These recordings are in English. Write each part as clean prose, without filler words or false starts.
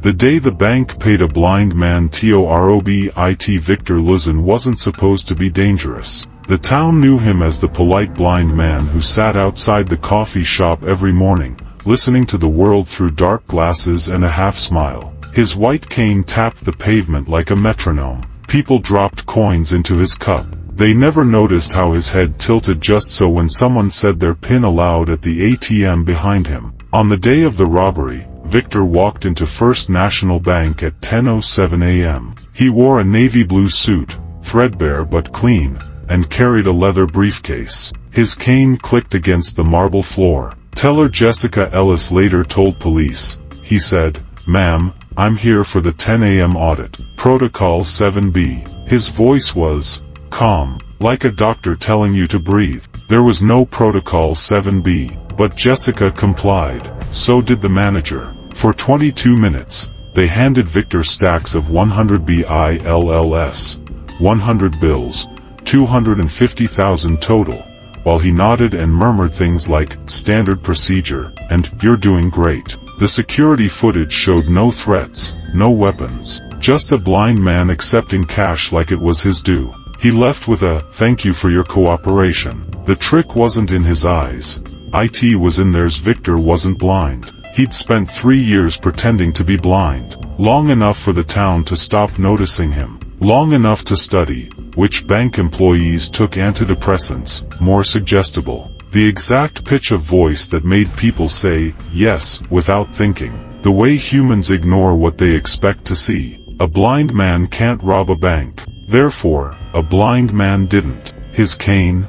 The day the bank paid a blind man TOROBIT, Victor Luzin wasn't supposed to be dangerous. The town knew him as the polite blind man who sat outside the coffee shop every morning, listening to the world through dark glasses and a half smile. His white cane tapped the pavement like a metronome. People dropped coins into his cup. They never noticed how his head tilted just so when someone said their PIN aloud at the ATM behind him. On the day of the robbery, Victor walked into First National Bank at 10:07 a.m. He wore a navy blue suit, threadbare but clean, and carried a leather briefcase. His cane clicked against the marble floor. Teller Jessica Ellis later told police, he said, "Ma'am, I'm here for the 10 a.m. audit. Protocol 7B. His voice was calm, like a doctor telling you to breathe. There was no Protocol 7B, but Jessica complied. So did the manager. For 22 minutes, they handed Victor stacks of 100 bills, 100 bills, 250,000 total, while he nodded and murmured things like, "Standard procedure," and, "You're doing great." The security footage showed no threats, no weapons, just a blind man accepting cash like it was his due. He left with a, "Thank you for your cooperation." The trick wasn't in his eyes. IT was in theirs. Victor wasn't blind. He'd spent 3 years pretending to be blind. Long enough for the town to stop noticing him. Long enough to study which bank employees took antidepressants, more suggestible. The exact pitch of voice that made people say, yes, without thinking. The way humans ignore what they expect to see. A blind man can't rob a bank. Therefore, a blind man didn't. His cane?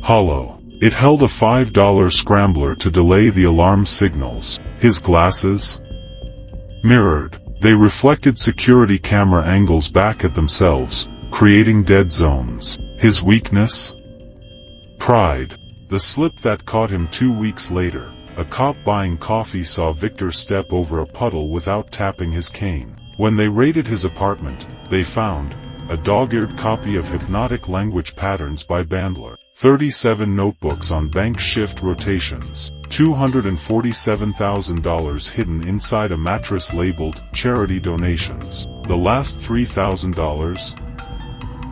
Hollow. It held a $5 scrambler to delay the alarm signals. His glasses? Mirrored. They reflected security camera angles back at themselves, creating dead zones. His weakness? Pride. The slip that caught him 2 weeks later. A cop buying coffee saw Victor step over a puddle without tapping his cane. When they raided his apartment, they found a dog-eared copy of Hypnotic Language Patterns by Bandler, 37 notebooks on bank shift rotations, $247,000 hidden inside a mattress labeled charity donations. The last $3,000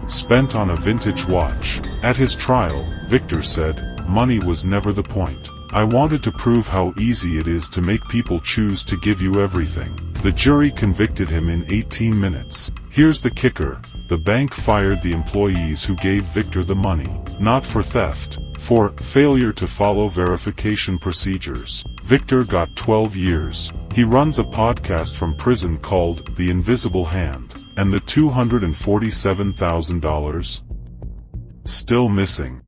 spent on a vintage watch. At his trial, Victor said, "Money was never the point. I wanted to prove how easy it is to make people choose to give you everything." The jury convicted him in 18 minutes. Here's the kicker. The bank fired the employees who gave Victor the money. Not for theft. For failure to follow verification procedures. Victor got 12 years. He runs a podcast from prison called The Invisible Hand. And the $247,000? Still missing.